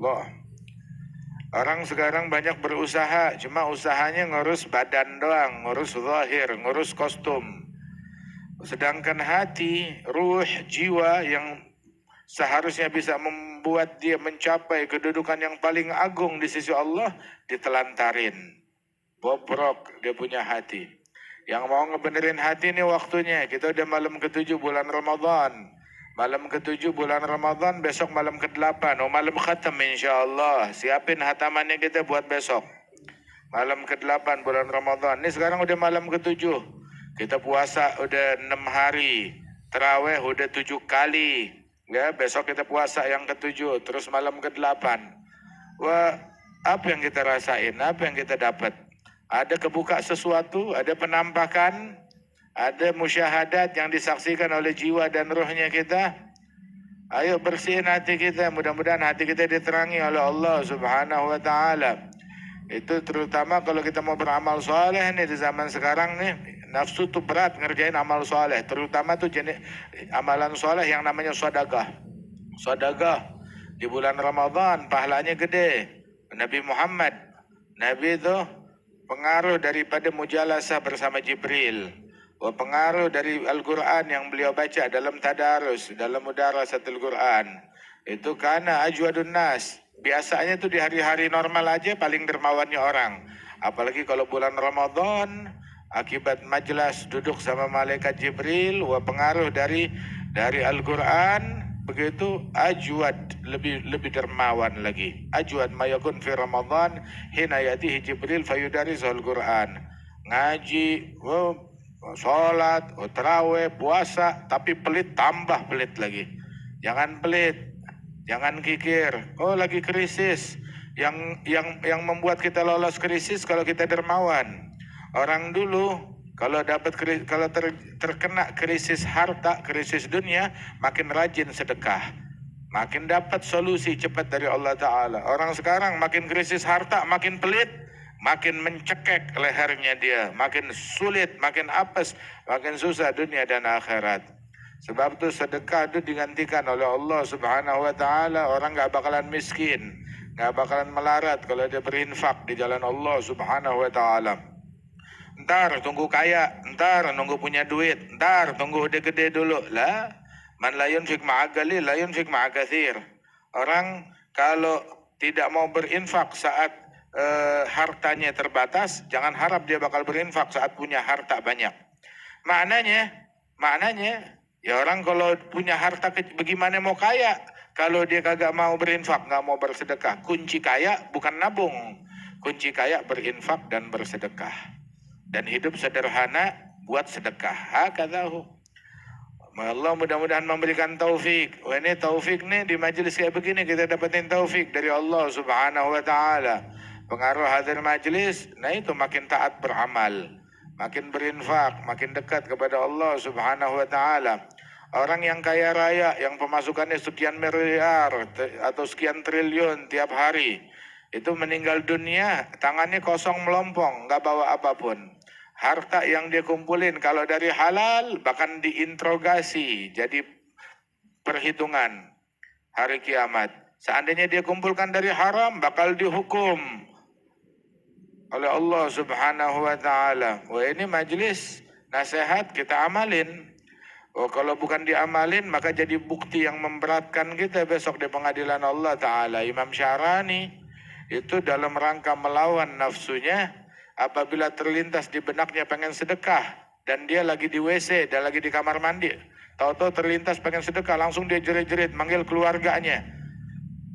Allah. Orang sekarang banyak berusaha, cuma usahanya ngurus badan doang, ngurus zahir, ngurus kostum. Sedangkan hati, ruh, jiwa yang seharusnya bisa membuat dia mencapai kedudukan yang paling agung di sisi Allah, ditelantarin. Bobrok dia punya hati. Yang mau ngebenerin hati ini waktunya. Kita udah malam ke-7 bulan Ramadan. Malam ke-7 bulan Ramadan, besok malam ke-8. Oh, malam khatam insyaallah. Siapin hatamannya kita buat besok. Malam ke-8 bulan Ramadan. Ini sekarang udah malam ke-7. Kita puasa udah 6 hari. Terawih udah 7 kali. Ya, besok kita puasa yang ke-7. Terus malam ke-8. Wah, apa yang kita rasain? Apa yang kita dapat? Ada kebuka sesuatu, ada penampakan, ada musyahadat yang disaksikan oleh jiwa dan rohnya kita. Ayo bersihin hati kita, mudah-mudahan hati kita diterangi oleh Allah Subhanahu wa taala. Itu terutama kalau kita mau beramal soleh nih di zaman sekarang nih, nafsu tuh berat ngerjain amal soleh, terutama tuh jenis amalan soleh yang namanya sedekah. Sedekah di bulan Ramadan pahalanya gede. Nabi Muhammad, Nabi itu pengaruh daripada mujalasah bersama Jibril. Pengaruh dari Al-Quran yang beliau baca dalam tadarus, dalam mudarasatul Quran. Itu karena ajwadun nas. Biasanya tuh di hari-hari normal aja paling dermawannya orang. Apalagi kalau bulan Ramadan, akibat majelis duduk sama malaikat Jibril, pengaruh dari Al-Quran, begitu ajwad, lebih dermawan lagi. Ajwad mayakun fi Ramadan hina yatihi Jibril fayudarizul Quran. Ngaji, sholat, tarawih, puasa, tapi pelit tambah pelit lagi. Jangan pelit, jangan kikir. Oh, lagi krisis. Yang membuat kita lolos krisis kalau kita dermawan. Orang dulu kalau terkena krisis harta, krisis dunia, makin rajin sedekah. Makin dapat solusi cepat dari Allah Ta'ala. Orang sekarang makin krisis harta, makin pelit, makin mencekek lehernya dia, makin sulit, makin apes, makin susah dunia dan akhirat. Sebab itu sedekah itu digantikan oleh Allah Subhanahu wa taala. Orang gak bakalan miskin, gak bakalan melarat kalau dia berinfak di jalan Allah Subhanahu wa taala. Ntar tunggu kaya, ntar nunggu punya duit, ntar tunggu udah gede dulu. Lah, man la yunfik ma'a qalil, la yunfik ma'a katsir. Orang kalau tidak mau berinfak saat hartanya terbatas, jangan harap dia bakal berinfak saat punya harta banyak. Maknanya, ya orang kalau punya harta bagaimana mau kaya? Kalau dia kagak mau berinfak, nggak mau bersedekah. Kunci kaya bukan nabung. Kunci kaya berinfak dan bersedekah. Dan hidup sederhana buat sedekah. Hakadahu. Allah mudah-mudahan memberikan taufik. Wah, ini taufik nih di majelis kayak begini kita dapetin taufik dari Allah Subhanahu wa taala. Pengaruh hadir majelis, nah itu makin taat beramal, makin berinfak, makin dekat kepada Allah Subhanahu wa taala. Orang yang kaya raya, yang pemasukannya sekian miliar atau sekian triliun tiap hari, itu meninggal dunia, tangannya kosong melompong, nggak bawa apapun. Harta yang dia kumpulin kalau dari halal bahkan diinterogasi jadi perhitungan hari kiamat. Seandainya dia kumpulkan dari haram bakal dihukum oleh Allah Subhanahu wa taala. Wah, ini majelis nasihat kita amalin. Oh, kalau bukan diamalin maka jadi bukti yang memberatkan kita besok di pengadilan Allah taala. Imam Syarani itu dalam rangka melawan nafsunya, apabila terlintas di benaknya pengen sedekah dan dia lagi di WC, dia lagi di kamar mandi, tahu-tahu terlintas pengen sedekah, langsung dia jerit-jerit manggil keluarganya.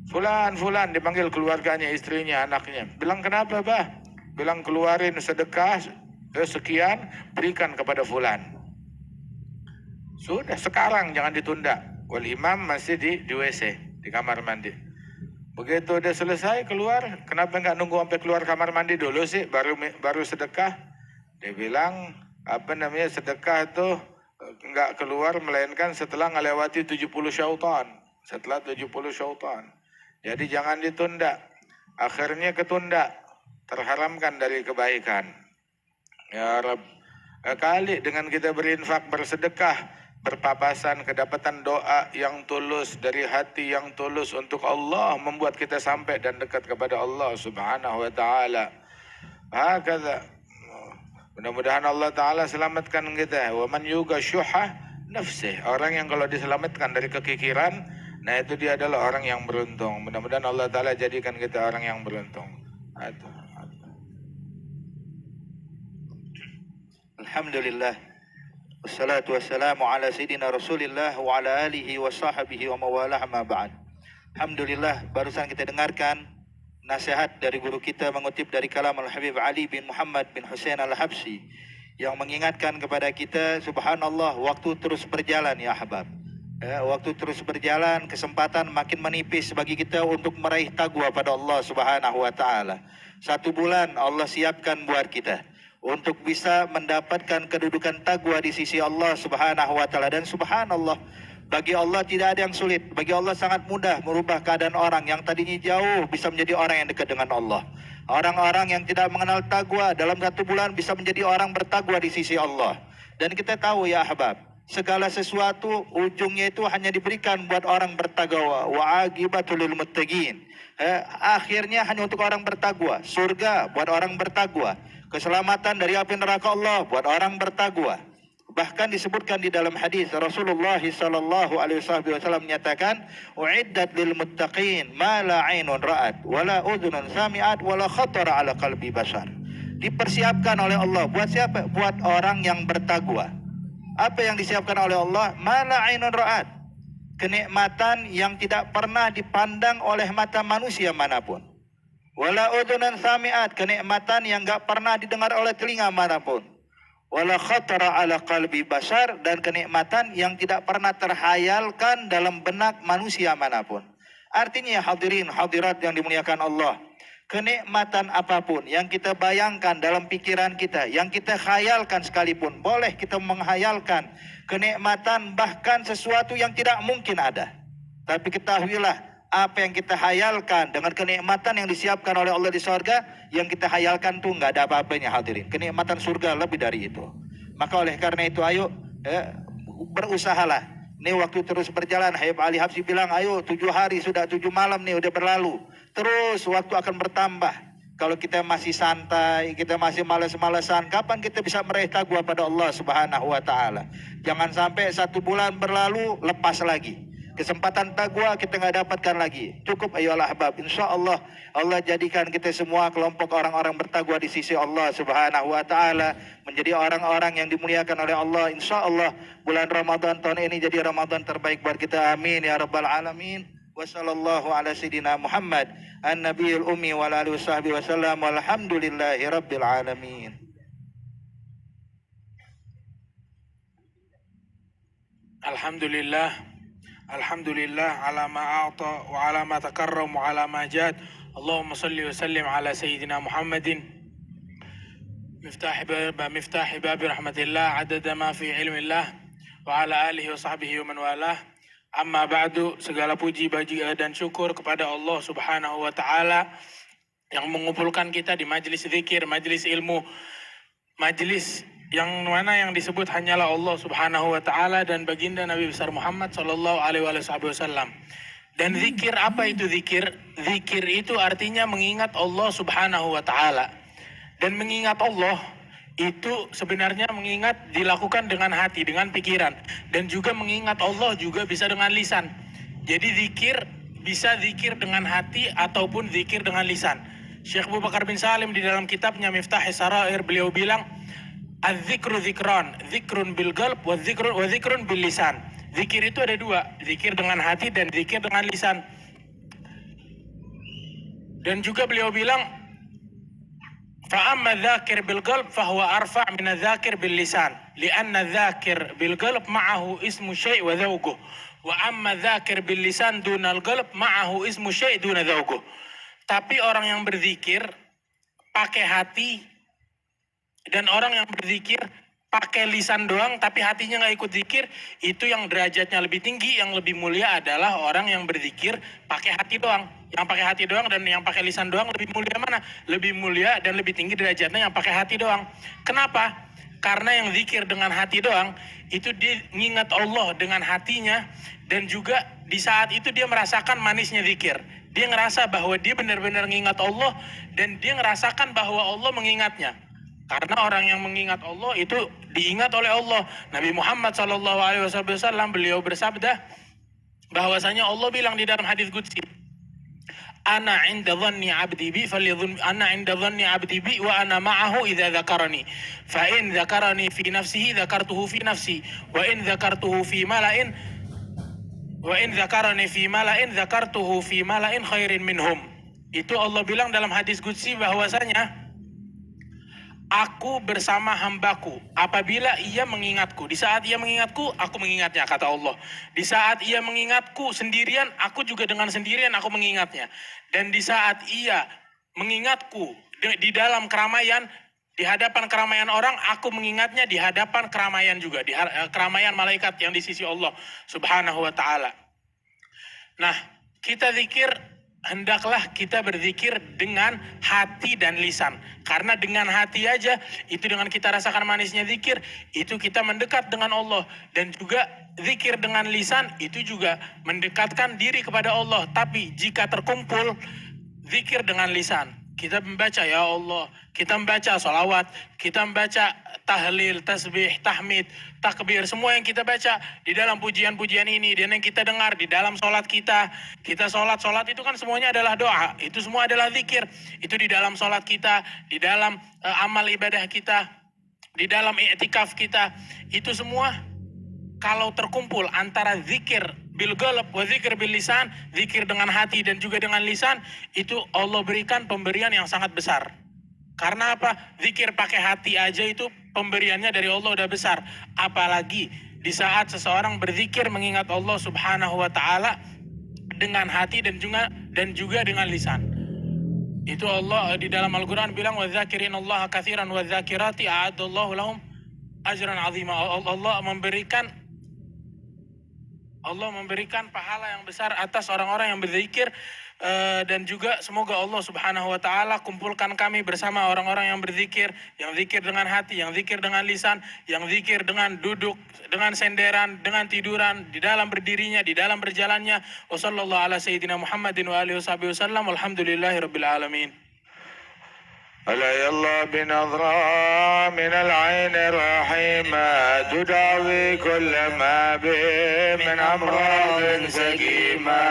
Fulan dipanggil keluarganya, istrinya, anaknya. Bilang kenapa, bah? Bilang keluarin sedekah sekian, berikan kepada fulan. Sudah sekarang, jangan ditunda. Wal imam masih di WC, di kamar mandi. Begitu udah selesai keluar, kenapa nggak nunggu sampai keluar kamar mandi dulu sih, baru sedekah? Dia bilang, sedekah itu nggak keluar melainkan setelah ngelewati 70 syaitan. Setelah 70 syaitan. Jadi jangan ditunda. Akhirnya ketunda, terharamkan dari kebaikan. Ya Rabb, kali dengan kita berinfak, bersedekah, berpapasan, kedapatan doa yang tulus dari hati yang tulus untuk Allah membuat kita sampai dan dekat kepada Allah Subhanahu wa taala. Hakadha. Mudah-mudahan Allah taala selamatkan kita. Wa man yuqa syuha nafsih. Orang yang kalau diselamatkan dari kekikiran, nah itu dia adalah orang yang beruntung. Mudah-mudahan Allah taala jadikan kita orang yang beruntung. Alhamdulillah. Wassalatu wassalamu ala sayyidina Rasulillah wa ala alihi wa sahbihi wa mawalah ma ba'd. Alhamdulillah, barusan kita dengarkan nasihat dari guru kita mengutip dari kalam Al-Habib Ali bin Muhammad bin Hussein Al-Habsyi yang mengingatkan kepada kita, subhanallah, waktu terus berjalan ya ahbab. Waktu terus berjalan, kesempatan makin menipis bagi kita untuk meraih taqwa pada Allah Subhanahu wa taala. 1 bulan Allah siapkan buat kita untuk bisa mendapatkan kedudukan taqwa di sisi Allah Subhanahu wa taala. Dan subhanallah, bagi Allah tidak ada yang sulit. Bagi Allah sangat mudah merubah keadaan orang yang tadinya jauh bisa menjadi orang yang dekat dengan Allah. Orang-orang yang tidak mengenal taqwa dalam 1 bulan bisa menjadi orang bertaqwa di sisi Allah. Dan kita tahu ya ahbab, segala sesuatu ujungnya itu hanya diberikan buat orang bertakwa. Wa aqibatul lil muttaqin. Akhirnya hanya untuk orang bertakwa. Surga buat orang bertakwa. Keselamatan dari api neraka Allah buat orang bertakwa. Bahkan disebutkan di dalam hadis Rasulullah sallallahu alaihi wasallam menyatakan, "Uiddat lil muttaqin ma la 'ainun ra'at wa la udhunun sami'at wa la khatara 'ala qalbi bashar." Dipersiapkan oleh Allah buat siapa? Buat orang yang bertakwa. Apa yang disiapkan oleh Allah? Ma la 'ainun ra'at. Kenikmatan yang tidak pernah dipandang oleh mata manusia manapun. Wala udhunan sami'at, kenikmatan yang enggak pernah didengar oleh telinga manapun. Wala khatara ala qalbi bashar, dan kenikmatan yang tidak pernah terhayalkan dalam benak manusia manapun. Artinya hadirin hadirat yang dimuliakan Allah, kenikmatan apapun yang kita bayangkan dalam pikiran kita, yang kita khayalkan sekalipun, boleh kita menghayalkan kenikmatan bahkan sesuatu yang tidak mungkin ada. Tapi ketahuilah, apa yang kita hayalkan dengan kenikmatan yang disiapkan oleh Allah di surga, yang kita hayalkan tuh nggak ada apa-apanya hadirin. Kenikmatan surga lebih dari itu. Maka oleh karena itu ayo berusahalah. Ini waktu terus berjalan. Habib Ali Habsyi bilang, ayo 7 hari sudah 7 malam nih udah berlalu. Terus waktu akan bertambah. Kalau kita masih santai, kita masih malas-malasan, kapan kita bisa meraih taqwa pada Allah Subhanahu wa taala? Jangan sampai 1 bulan berlalu lepas lagi. Kesempatan taqwa kita nggak dapatkan lagi. Cukup ayolah ahbab. Insya Allah Allah jadikan kita semua kelompok orang-orang bertaqwa di sisi Allah Subhanahu wa taala, menjadi orang-orang yang dimuliakan oleh Allah. Insya Allah bulan Ramadan tahun ini jadi Ramadan terbaik buat kita. Amin ya rabbal alamin. Wassallallahu ala sayyidina Muhammad an-nabiyil ummi wa alihi wasahbihi wasallam. Walhamdulillahi rabbil alamin. Alhamdulillah. Alhamdulillah ala ma a'ta wa ala ma takarram wa ala ma jad. Allahumma salli wa sallim ala sayyidina Muhammadin miftah bab rahmatillah adada ma fi ilmillah wa ala alihi wa sahbihi wa man walah. Amma ba'du, segala puji dan syukur kepada Allah Subhanahu wa taala yang mengumpulkan kita di majelis zikir, majelis ilmu, majelis yang mana yang disebut hanyalah Allah Subhanahu wa taala dan baginda Nabi besar Muhammad sallallahu alaihi wasallam. Dan zikir, apa itu zikir? Zikir itu artinya mengingat Allah Subhanahu wa taala. Dan mengingat Allah itu sebenarnya mengingat dilakukan dengan hati, dengan pikiran, dan juga mengingat Allah juga bisa dengan lisan. Jadi zikir bisa zikir dengan hati ataupun zikir dengan lisan. Syekh Abu Bakar bin Salim di dalam kitabnya Miftah Sarair beliau bilang, Az-zikru zikran, zikrun bil qalb wa zikrun bil lisan. Zikir itu ada 2, zikir dengan hati dan zikir dengan lisan. Dan juga beliau bilang, fa amma dzakir bil qalb fa huwa arfa' min adzakir bil lisan, li'anna dzakir bil qalb ma'ahu ismu syai' wa dzawquh, wa amma dzakir bil lisan dunal qalb ma'ahu ismu syai' duna dzawquh. Tapi orang yang berzikir pakai hati dan orang yang berzikir pakai lisan doang tapi hatinya nggak ikut zikir, itu yang derajatnya lebih tinggi, yang lebih mulia adalah orang yang berzikir pakai hati doang. Yang pakai hati doang dan yang pakai lisan doang lebih mulia mana? Lebih mulia dan lebih tinggi derajatnya yang pakai hati doang. Kenapa? Karena yang zikir dengan hati doang, itu dia ngingat Allah dengan hatinya, dan juga di saat itu dia merasakan manisnya zikir. Dia ngerasa bahwa dia benar-benar ngingat Allah, dan dia ngerasakan bahwa Allah mengingatnya. Karena orang yang mengingat Allah itu diingat oleh Allah. Nabi Muhammad SAW beliau bersabda bahwasanya Allah bilang di dalam hadis qudsi, Ana inda dhanni abdi bi wa ana ma'ahu idza dzakarani. Fa in dzakarani fi nafsihi dzakartuhu fi nafsi wa in dzakartuhu fi mala'in dzakartuhu fi mala'in khairin minhum. Itu Allah bilang dalam hadis qudsi bahwasanya aku bersama hambaku apabila ia mengingatku. Di saat ia mengingatku, aku mengingatnya, kata Allah. Di saat ia mengingatku sendirian, aku juga dengan sendirian aku mengingatnya. Dan di saat ia mengingatku di dalam keramaian, di hadapan keramaian orang, aku mengingatnya di hadapan keramaian juga, di keramaian malaikat yang di sisi Allah Subhanahu wa ta'ala. Nah, kita zikir, hendaklah kita berzikir dengan hati dan lisan. Karena dengan hati aja, itu dengan kita rasakan manisnya zikir, itu kita mendekat dengan Allah. Dan juga zikir dengan lisan, itu juga mendekatkan diri kepada Allah. Tapi jika terkumpul zikir dengan lisan, kita membaca ya Allah, kita membaca sholawat, kita membaca tahlil, tasbih, tahmid, takbir, semua yang kita baca di dalam pujian-pujian ini, dan yang kita dengar di dalam sholat kita sholat itu kan semuanya adalah doa, itu semua adalah zikir, itu di dalam sholat kita, di dalam amal ibadah kita, di dalam i'tikaf kita, itu semua kalau terkumpul antara zikir bil qalb wa zikir bil lisan, zikir dengan hati dan juga dengan lisan, itu Allah berikan pemberian yang sangat besar. Karena apa? Zikir pakai hati aja itu pemberiannya dari Allah udah besar. Apalagi di saat seseorang berzikir mengingat Allah Subhanahu wa ta'ala dengan hati dan juga dengan lisan. Itu Allah di dalam Al-Quran bilang, وَذَاكِرِينَ اللَّهَ كَثِيرًا وَالذَّاكِرَاتِ أَعَدَّ اللَّهُ لَهُمْ أَجْرًا عَظِيمًا. Allah memberikan pahala yang besar atas orang-orang yang berzikir, dan juga semoga Allah Subhanahu wa ta'ala kumpulkan kami bersama orang-orang yang berzikir, yang zikir dengan hati, yang zikir dengan lisan, yang zikir dengan duduk, dengan senderan, dengan tiduran, di dalam berdirinya, di dalam berjalannya. Wassallallahu ala sayyidina Muhammadin wa alihi wasallam. Alhamdulillahirabbil alamin. علي الله بنظرة من العين الرحيمة تداوي كل ما به من أمراض سقيمة.